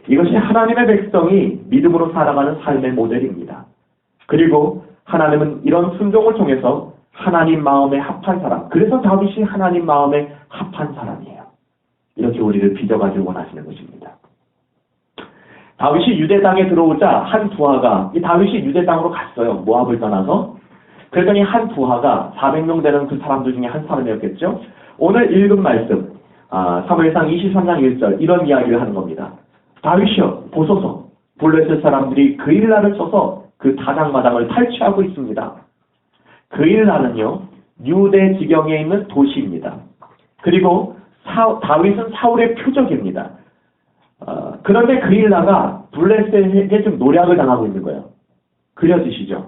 이것이 하나님의 백성이 믿음으로 살아가는 삶의 모델입니다. 그리고 하나님은 이런 순종을 통해서 하나님 마음에 합한 사람, 그래서 다윗이 하나님 마음에 합한 사람이에요. 이렇게 우리를 빚어가길 원하시는 것입니다. 다윗이 유대 땅에 들어오자 한 부하가 이 다윗이 유대 땅으로 갔어요. 모압을 떠나서. 그랬더니 한 부하가 400명 되는 그 사람들 중에 한 사람이었겠죠. 오늘 읽은 말씀 사무엘상 23장 1절 이런 이야기를 하는 겁니다. 다윗이여 보소서 블레셋 사람들이 그일라를 쳐서 그 다장마당을 탈취하고 있습니다. 그일라는요 유대 지경에 있는 도시입니다. 그리고 다윗은 사울의 표적입니다. 그런데 그일라가 블레셋에게 좀 노략을 당하고 있는 거예요. 그려지시죠?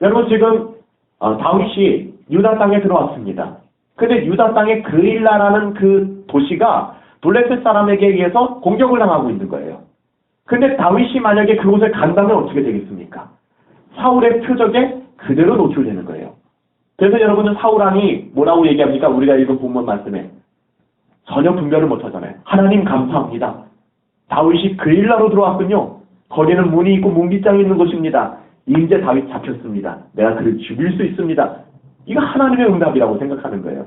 여러분 지금 다윗이 유다 땅에 들어왔습니다. 근데 유다 땅에 그일라라는 그 도시가 블레셋 사람에게 의해서 공격을 당하고 있는 거예요. 근데 다윗이 만약에 그곳에 간다면 어떻게 되겠습니까? 사울의 표적에 그대로 노출되는 거예요. 그래서 여러분은 사울왕이 뭐라고 얘기합니까? 우리가 읽은 본문 말씀에 전혀 분별을 못하잖아요. 하나님 감사합니다. 다윗이 그일라로 들어왔군요. 거기는 문이 있고 문빗장이 있는 곳입니다. 이제 다윗 잡혔습니다. 내가 그를 죽일 수 있습니다. 이거 하나님의 응답이라고 생각하는 거예요.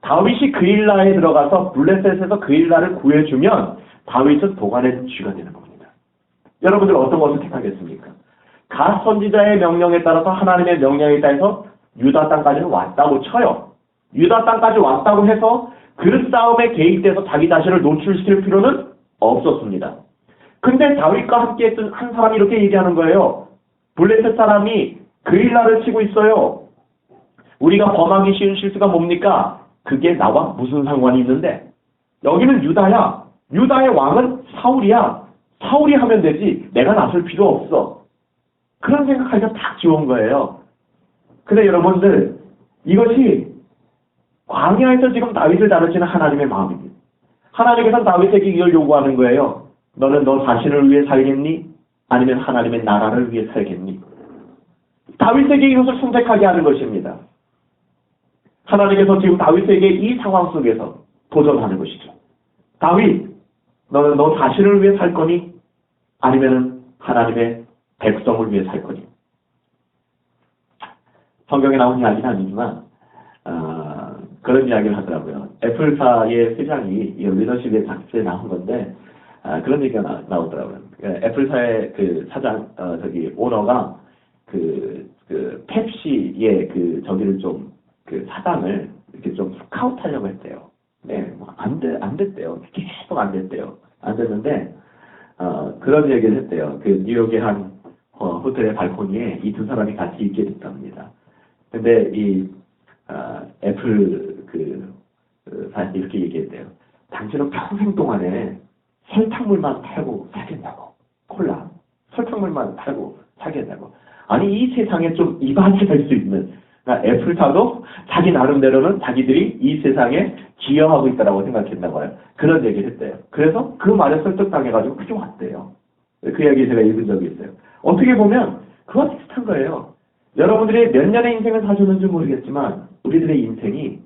다윗이 그일라에 들어가서 블레셋에서 그일라를 구해주면 다윗은 도관의 쥐가 되는 겁니다. 여러분들 어떤 것을 택하겠습니까? 갓 선지자의 명령에 따라서 하나님의 명령에 따라서 유다 땅까지는 왔다고 쳐요. 유다 땅까지 왔다고 해서 그 싸움에 개입돼서 자기 자신을 노출시킬 필요는 없었습니다. 근데 다윗과 함께 했던 한 사람이 이렇게 얘기하는 거예요. 블레셋 사람이 그일라를 치고 있어요. 우리가 범하기 쉬운 실수가 뭡니까? 그게 나와 무슨 상관이 있는데? 여기는 유다야. 유다의 왕은 사울이야. 사울이 하면 되지. 내가 나설 필요 없어. 그런 생각하기가 딱 좋은 거예요. 근데 여러분들 이것이 광야에서 지금 다윗을 다루시는 하나님의 마음입니다. 하나님께서 다윗에게 이걸 요구하는 거예요. 너는 너 자신을 위해 살겠니? 아니면 하나님의 나라를 위해 살겠니? 다윗에게 이것을 선택하게 하는 것입니다. 하나님께서 지금 다윗에게 이 상황 속에서 도전하는 것이죠. 다윗, 너는 너 자신을 위해 살 거니? 아니면 하나님의 백성을 위해 살 거니? 성경에 나온 이야기는 아니지만 그런 이야기를 하더라고요. 애플사의 회장이 이 리더십의 작품에 나온 건데 그런 얘기가 나오더라고요. 애플사의 그 사장 오너가 그 펩시의 그 저기를 좀 그 사장을 이렇게 좀 스카우트하려고 했대요. 네, 뭐 안 됐대요. 계속 안 됐대요. 안 됐는데 그런 얘기를 했대요. 그 뉴욕의 한 호텔의 발코니에 이 두 사람이 같이 있게 됐답니다. 근데 이 애플 사장이 이렇게 얘기했대요. 당신은 평생 동안에 설탕물만 팔고 사겠냐고. 콜라. 설탕물만 팔고 사겠냐고. 아니 이 세상에 좀 이바지할 수 있는 그러니까 애플사도 자기 나름대로는 자기들이 이 세상에 기여하고 있다라고 생각했나 봐요. 그런 얘기를 했대요. 그래서 그 말에 설득당해가지고 그게 왔대요. 그 이야기 제가 읽은 적이 있어요. 어떻게 보면 그거 비슷한 거예요. 여러분들이 몇 년의 인생을 사셨는지 모르겠지만 우리들의 인생이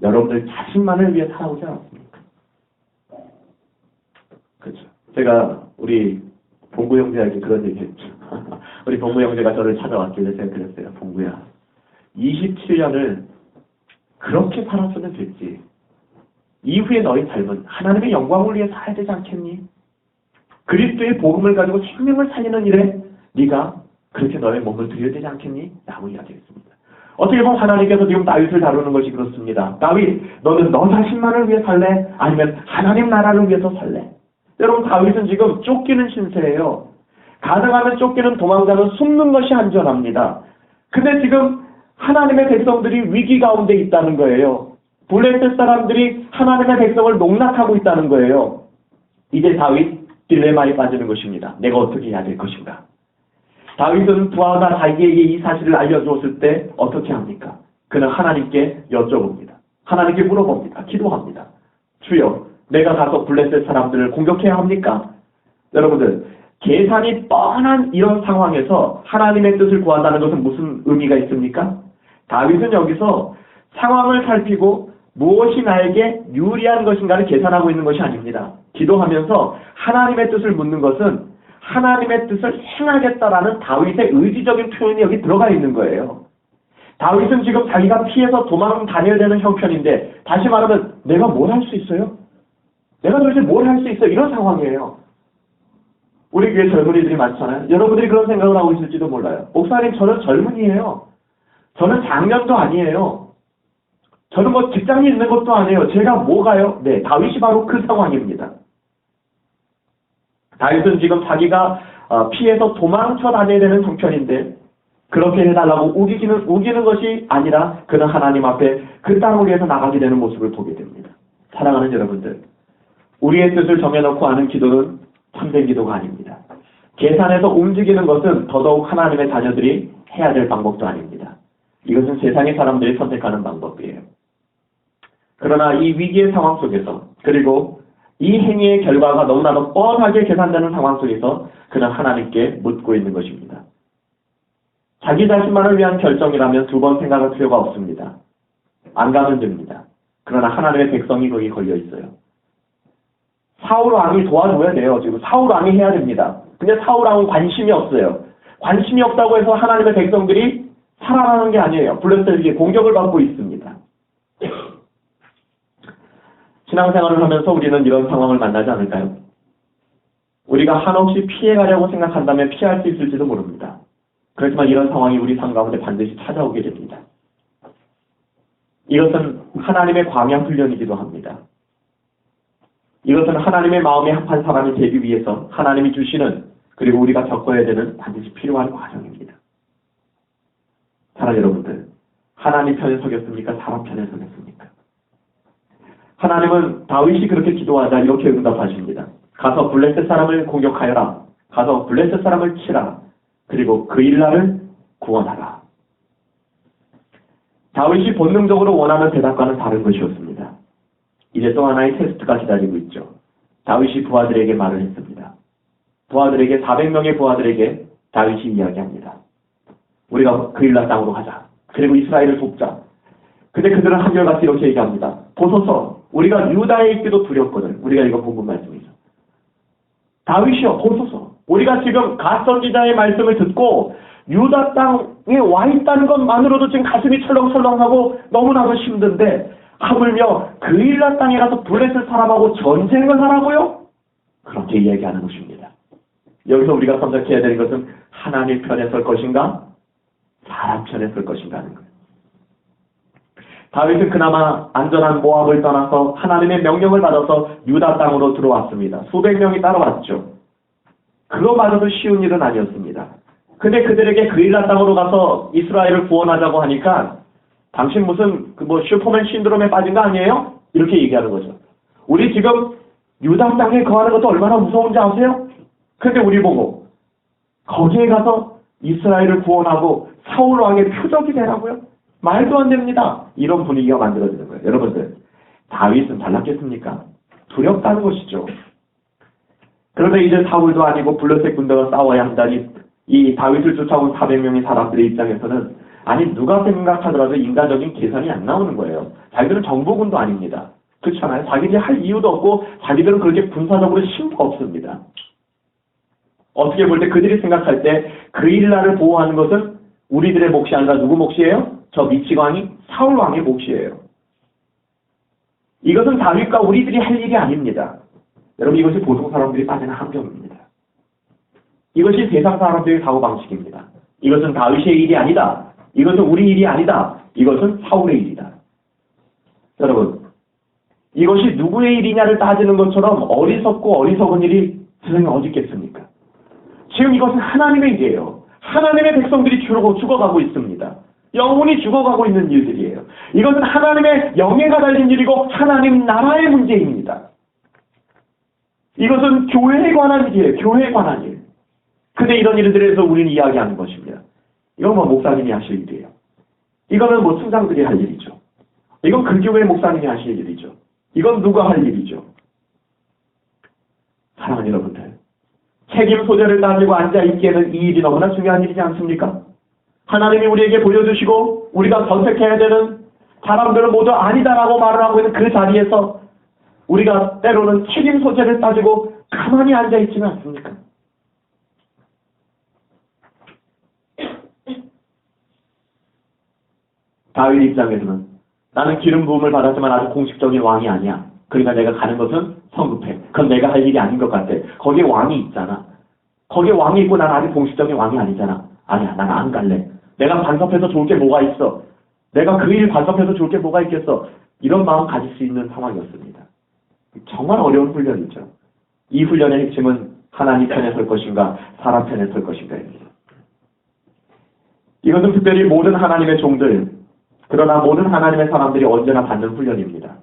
여러분들 자신만을 위해 살아오지 않았습니까? 그렇죠. 제가 우리 봉구 형제에게 그런 얘기 했죠. 우리 봉구 형제가 저를 찾아왔길래 제가 그랬어요. 봉구야, 27년을 그렇게 살았으면 됐지. 이후에 너희 삶은 하나님의 영광을 위해 살아야 되지 않겠니? 그리스도의 복음을 가지고 생명을 살리는 일에 네가 그렇게 너의 몸을 드려야 되지 않겠니? 라고 이야기했습니다. 어떻게 보면 하나님께서 지금 다윗을 다루는 것이 그렇습니다. 다윗, 너는 너 자신만을 위해 살래? 아니면 하나님 나라를 위해서 살래? 여러분, 다윗은 지금 쫓기는 신세예요. 가능하면 쫓기는 도망자는 숨는 것이 안전합니다. 근데 지금 하나님의 백성들이 위기 가운데 있다는 거예요. 블레셋 사람들이 하나님의 백성을 농락하고 있다는 거예요. 이제 다윗 딜레마에 빠지는 것입니다. 내가 어떻게 해야 될 것인가? 다윗은 부하가 자기에게 이 사실을 알려주었을 때 어떻게 합니까? 그는 하나님께 여쭤봅니다. 하나님께 물어봅니다. 기도합니다. 주여, 내가 가서 블레셋 사람들을 공격해야 합니까? 여러분들, 계산이 뻔한 이런 상황에서 하나님의 뜻을 구한다는 것은 무슨 의미가 있습니까? 다윗은 여기서 상황을 살피고 무엇이 나에게 유리한 것인가를 계산하고 있는 것이 아닙니다. 기도하면서 하나님의 뜻을 묻는 것은 하나님의 뜻을 행하겠다라는 다윗의 의지적인 표현이 여기 들어가 있는 거예요. 다윗은 지금 자기가 피해서 도망 다녀야 되는 형편인데, 다시 말하면 내가 뭘 할 수 있어요? 내가 도대체 뭘 할 수 있어? 이런 상황이에요. 우리 교회 젊은이들이 많잖아요. 여러분들이 그런 생각을 하고 있을지도 몰라요. 목사님, 저는 젊은이에요. 저는 장년도 아니에요. 저는 뭐 직장이 있는 것도 아니에요. 제가 뭐가요? 네, 다윗이 바로 그 상황입니다. 다윗은 지금 자기가 피해서 도망쳐 다녀야 되는 형편인데 그렇게 해달라고 우기는 것이 아니라 그는 하나님 앞에 그 땅을 위해서 나가게 되는 모습을 보게 됩니다. 사랑하는 여러분들, 우리의 뜻을 정해놓고 하는 기도는 참된 기도가 아닙니다. 계산해서 움직이는 것은 더더욱 하나님의 자녀들이 해야 될 방법도 아닙니다. 이것은 세상의 사람들이 선택하는 방법이에요. 그러나 이 위기의 상황 속에서, 그리고 이 행위의 결과가 너무나도 뻔하게 계산되는 상황 속에서 그는 하나님께 묻고 있는 것입니다. 자기 자신만을 위한 결정이라면 두 번 생각할 필요가 없습니다. 안 가면 됩니다. 그러나 하나님의 백성이 거기 걸려 있어요. 사울 왕이 도와줘야 돼요. 지금 사울 왕이 해야 됩니다. 근데 사울 왕은 관심이 없어요. 관심이 없다고 해서 하나님의 백성들이 살아나는 게 아니에요. 블레셋에게 공격을 받고 있습니다. 신앙생활을 하면서 우리는 이런 상황을 만나지 않을까요? 우리가 한없이 피해가려고 생각한다면 피할 수 있을지도 모릅니다. 그렇지만 이런 상황이 우리 삶 가운데 반드시 찾아오게 됩니다. 이것은 하나님의 광야 훈련이기도 합니다. 이것은 하나님의 마음에 합한 사람이 되기 위해서 하나님이 주시는, 그리고 우리가 겪어야 되는 반드시 필요한 과정입니다. 사랑하는 여러분들, 하나님 편에 서겠습니까? 사람 편에 서겠습니까? 하나님은 다윗이 그렇게 기도하자 이렇게 응답하십니다. 가서 블레셋 사람을 공격하여라. 가서 블레셋 사람을 치라. 그리고 그 일날을 구원하라. 다윗이 본능적으로 원하는 대답과는 다른 것이었습니다. 이제 또 하나의 테스트가 기다리고 있죠. 다윗이 부하들에게 말을 했습니다. 부하들에게, 400명의 부하들에게 다윗이 이야기합니다. 우리가 그 일날 땅으로 가자. 그리고 이스라엘을 돕자. 근데 그들은 한결같이 이렇게 얘기합니다. 보소서, 우리가 유다에 있기도 두렵거든. 우리가 이거 본문 말씀이죠. 다윗이여, 보소서. 우리가 지금 갓 선지자의 말씀을 듣고 유다 땅에 와 있다는 것만으로도 지금 가슴이 철렁철렁하고 너무나도 힘든데 하물며 그 일라 땅에 가서 블레셋 사람하고 전쟁을 하라고요? 그렇게 이야기하는 것입니다. 여기서 우리가 선택해야 되는 것은 하나님 편에 설 것인가? 사람 편에 설 것인가 하는 거예요. 다윗은 그나마 안전한 모압을 떠나서 하나님의 명령을 받아서 유다 땅으로 들어왔습니다. 수백 명이 따라왔죠. 그거마저도 쉬운 일은 아니었습니다. 근데 그들에게 그 일라 땅으로 가서 이스라엘을 구원하자고 하니까 당신 무슨 슈퍼맨 신드롬에 빠진 거 아니에요? 이렇게 얘기하는 거죠. 우리 지금 유다 땅에 거하는 것도 얼마나 무서운지 아세요? 근데 우리 보고 거기에 가서 이스라엘을 구원하고 사울 왕의 표적이 되라고요? 말도 안 됩니다. 이런 분위기가 만들어지는 거예요. 여러분들, 다윗은 잘났겠습니까? 두렵다는 것이죠. 그런데 이제 사울도 아니고 블레셋 군대가 싸워야 한다니 이 다윗을 쫓아온 400명의 사람들의 입장에서는 아니 누가 생각하더라도 인간적인 계산이 안 나오는 거예요. 자기들은 정보군도 아닙니다. 그렇잖아요. 자기들이 할 이유도 없고 자기들은 그렇게 군사적으로 힘도 없습니다. 어떻게 볼 때 그들이 생각할 때 그 일나를 보호하는 것은 우리들의 몫이 아니라 누구 몫이에요? 저 미치광이 사울 왕의 몫이에요. 이것은 다윗과 우리들이 할 일이 아닙니다. 여러분, 이것이 보통 사람들이 빠지는 함정입니다. 이것이 세상 사람들의 사고방식입니다. 이것은 다윗의 일이 아니다. 이것은 우리 일이 아니다. 이것은 사울의 일이다. 여러분, 이것이 누구의 일이냐를 따지는 것처럼 어리석고 어리석은 일이 세상에 어디 있겠습니까? 지금 이것은 하나님의 일이에요. 하나님의 백성들이 죽어가고 있습니다. 영혼이 죽어가고 있는 일들이에요. 이것은 하나님의 영예가 달린 일이고 하나님 나라의 문제입니다. 이것은 교회에 관한 일이에요. 교회에 관한 일. 근데 이런 일들에 대해서 우리는 이야기하는 것입니다. 이건 뭐 목사님이 하실 일이에요. 이거는 뭐 승장들이 할 일이죠. 이건 그 교회 목사님이 하실 일이죠. 이건 누가 할 일이죠. 사랑하는 여러분들, 책임 소재를 따지고 앉아있기에는 이 일이 너무나 중요한 일이지 않습니까? 하나님이 우리에게 보여주시고 우리가 선택해야 되는 사람들은 모두 아니다라고 말을 하고 있는 그 자리에서 우리가 때로는 책임 소재를 따지고 가만히 앉아있지는 않습니까? 다윗 입장에서는 나는 기름 부음을 받았지만 아주 공식적인 왕이 아니야. 그러니까 내가 가는 것은 성급해. 그건 내가 할 일이 아닌 것 같아. 거기에 왕이 있잖아. 거기에 왕이 있고 난 아직 공식적인 왕이 아니잖아. 아니야, 난 안 갈래. 내가 반섭해서 좋을 게 뭐가 있어. 내가 그 일 반섭해서 좋을 게 뭐가 있겠어. 이런 마음 가질 수 있는 상황이었습니다. 정말 어려운 훈련이죠. 이 훈련의 핵심은 하나님 편에 설 것인가 사람 편에 설 것인가입니다. 이것은 특별히 모든 하나님의 종들, 그러나 모든 하나님의 사람들이 언제나 받는 훈련입니다.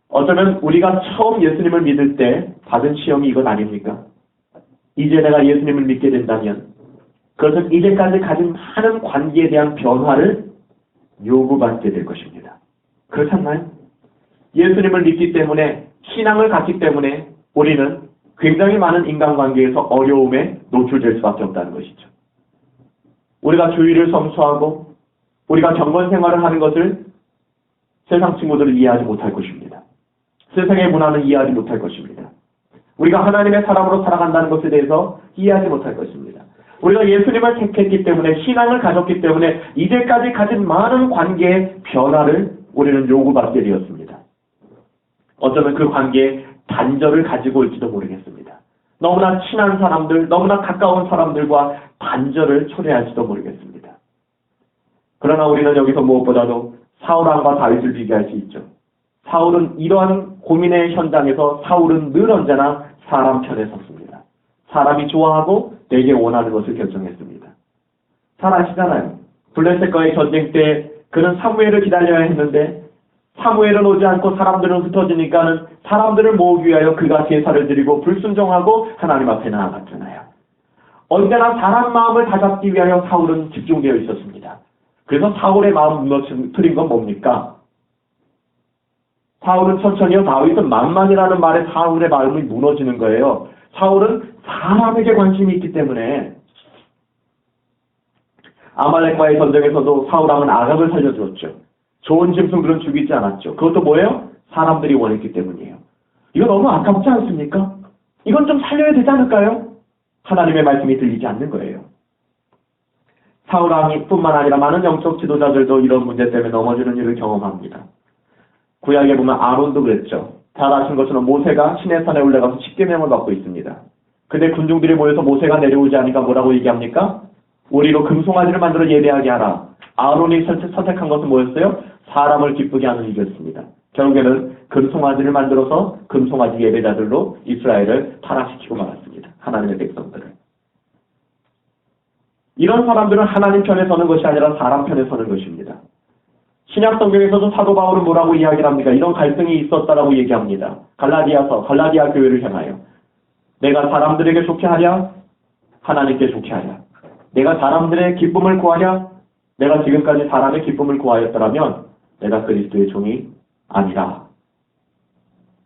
어쩌면 우리가 처음 예수님을 믿을 때 받은 시험이 이것 아닙니까? 이제 내가 예수님을 믿게 된다면 그것은 이제까지 가진 많은 관계에 대한 변화를 요구받게 될 것입니다. 그렇지 않나요? 예수님을 믿기 때문에, 신앙을 갖기 때문에 우리는 굉장히 많은 인간관계에서 어려움에 노출될 수밖에 없다는 것이죠. 우리가 주의를 성수하고 우리가 경건 생활을 하는 것을 세상 친구들은 이해하지 못할 것입니다. 세상의 문화는 이해하지 못할 것입니다. 우리가 하나님의 사람으로 살아간다는 것에 대해서 이해하지 못할 것입니다. 우리가 예수님을 택했기 때문에, 신앙을 가졌기 때문에 이제까지 가진 많은 관계의 변화를 우리는 요구받게 되었습니다. 어쩌면 그 관계에 단절을 가지고 올지도 모르겠습니다. 너무나 친한 사람들, 너무나 가까운 사람들과 단절을 초래할지도 모르겠습니다. 그러나 우리는 여기서 무엇보다도 사울왕과 다윗을 비교할 수 있죠. 사울은 이러한 고민의 현장에서 사울은 늘 언제나 사람 편에 섰습니다. 사람이 좋아하고 내게 원하는 것을 결정했습니다. 잘 아시잖아요. 블레셋과의 전쟁 때 그는 사무엘을 기다려야 했는데 사무엘은 오지 않고 사람들은 흩어지니까는 사람들을 모으기 위하여 그가 제사를 드리고 불순종하고 하나님 앞에 나아갔잖아요. 언제나 사람 마음을 다잡기 위하여 사울은 집중되어 있었습니다. 그래서 사울의 마음 무너뜨린 건 뭡니까? 사울은 천천히요, 다윗은 만만이라는 말에 사울의 마음이 무너지는 거예요. 사울은 사람에게 관심이 있기 때문에. 아말렉과의 전쟁에서도 사울왕은 아갑을 살려주었죠. 좋은 짐승들은 죽이지 않았죠. 그것도 뭐예요? 사람들이 원했기 때문이에요. 이거 너무 아깝지 않습니까? 이건 좀 살려야 되지 않을까요? 하나님의 말씀이 들리지 않는 거예요. 사울왕이 뿐만 아니라 많은 영적 지도자들도 이런 문제 때문에 넘어지는 일을 경험합니다. 구약에 보면 아론도 그랬죠. 잘 아시는 것처럼 모세가 시내산에 올라가서 십계명을 받고 있습니다. 근데 군중들이 모여서 모세가 내려오지 않으니까 뭐라고 얘기합니까? 우리로 금송아지를 만들어 예배하게 하라. 아론이 선택한 것은 뭐였어요? 사람을 기쁘게 하는 일이었습니다. 결국에는 금송아지를 만들어서 금송아지 예배자들로 이스라엘을 타락시키고 말았습니다. 하나님의 백성들을. 이런 사람들은 하나님 편에 서는 것이 아니라 사람 편에 서는 것입니다. 신약 성경에서도 사도 바울은 뭐라고 이야기를 합니까? 이런 갈등이 있었다라고 얘기합니다. 갈라디아 교회를 향하여. 내가 사람들에게 좋게 하랴? 하나님께 좋게 하랴? 내가 사람들의 기쁨을 구하랴? 내가 지금까지 사람의 기쁨을 구하였더라면 내가 그리스도의 종이 아니라.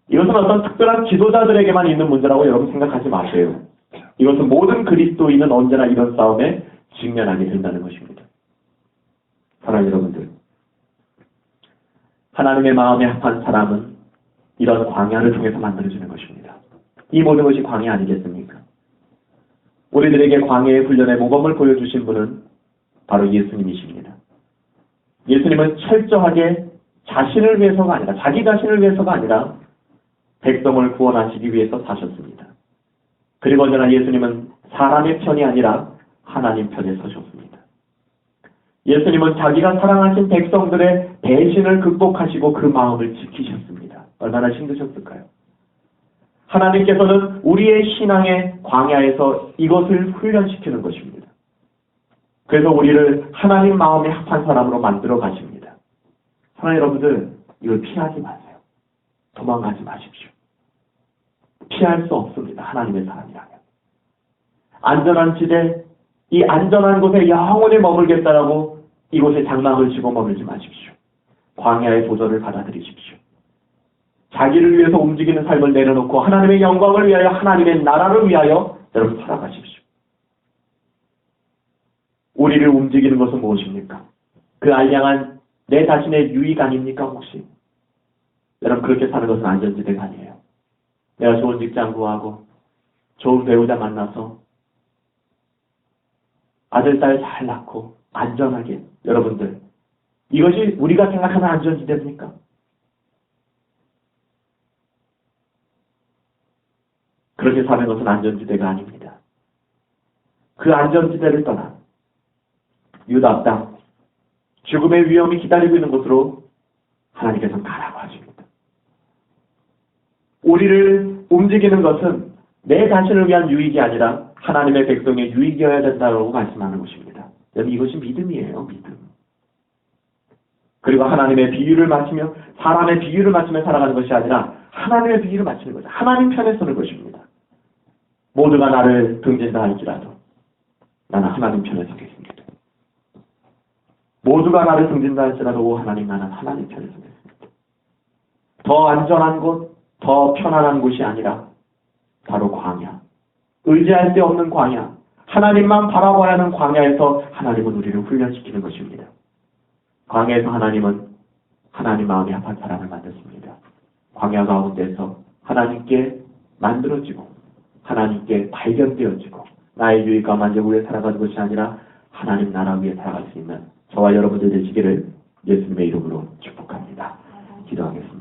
이것은 어떤 특별한 지도자들에게만 있는 문제라고 여러분 생각하지 마세요. 이것은 모든 그리스도인은 언제나 이런 싸움에 직면하게 된다는 것입니다. 사랑하는 여러분들, 하나님의 마음에 합한 사람은 이런 광야를 통해서 만들어지는 것입니다. 이 모든 것이 광야 아니겠습니까? 우리들에게 광야의 훈련의 모범을 보여주신 분은 바로 예수님이십니다. 예수님은 철저하게 자신을 위해서가 아니라, 자기 자신을 위해서가 아니라 백성을 구원하시기 위해서 사셨습니다. 그리고 언제나 예수님은 사람의 편이 아니라 하나님 편에 서셨습니다. 예수님은 자기가 사랑하신 백성들의 배신을 극복하시고 그 마음을 지키셨습니다. 얼마나 힘드셨을까요? 하나님께서는 우리의 신앙의 광야에서 이것을 훈련시키는 것입니다. 그래서 우리를 하나님 마음에 합한 사람으로 만들어 가십니다. 사랑하는 여러분들, 이걸 피하지 마세요. 도망가지 마십시오. 피할 수 없습니다. 하나님의 사람이라면. 안전한 지대, 이 안전한 곳에 영원히 머물겠다라고 이곳에 장막을 치고 머물지 마십시오. 광야의 도전을 받아들이십시오. 자기를 위해서 움직이는 삶을 내려놓고 하나님의 영광을 위하여, 하나님의 나라를 위하여 여러분 살아가십시오. 우리를 움직이는 것은 무엇입니까? 그 알량한 내 자신의 유익 아닙니까 혹시? 여러분, 그렇게 사는 것은 안전지대가 아니에요. 내가 좋은 직장 구하고 좋은 배우자 만나서 아들, 딸 잘 낳고 안전하게, 여러분들, 이것이 우리가 생각하는 안전지대입니까? 그렇게 사는 것은 안전지대가 아닙니다. 그 안전지대를 떠나 유다 땅, 죽음의 위험이 기다리고 있는 곳으로 하나님께서는 가라고 하십니다. 우리를 움직이는 것은 내 자신을 위한 유익이 아니라 하나님의 백성의 유익이어야 된다고 말씀하는 것입니다. 여러분, 이것이 믿음이에요. 믿음. 그리고 하나님의 비유를 맞추며, 사람의 비유를 맞추며 살아가는 것이 아니라 하나님의 비유를 맞추는 거죠. 하나님 편에 서는 것입니다. 모두가 나를 등진다 할지라도 나는 하나님 편에 서겠습니다. 모두가 나를 등진다 할지라도 오 하나님, 나는 하나님 편에 서겠습니다. 더 안전한 곳, 더 편안한 곳이 아니라 바로 광야, 의지할 데 없는 광야, 하나님만 바라봐야 하는 광야에서 하나님은 우리를 훈련시키는 것입니다. 광야에서 하나님은 하나님 마음에 합한 사람을 만드십니다. 광야 가운데서 하나님께 만들어지고 하나님께 발견되어지고 나의 유익과 만족 위에 살아가는 것이 아니라 하나님 나라 위에 살아갈 수 있는 저와 여러분들 되시기를 예수님의 이름으로 축복합니다. 기도하겠습니다.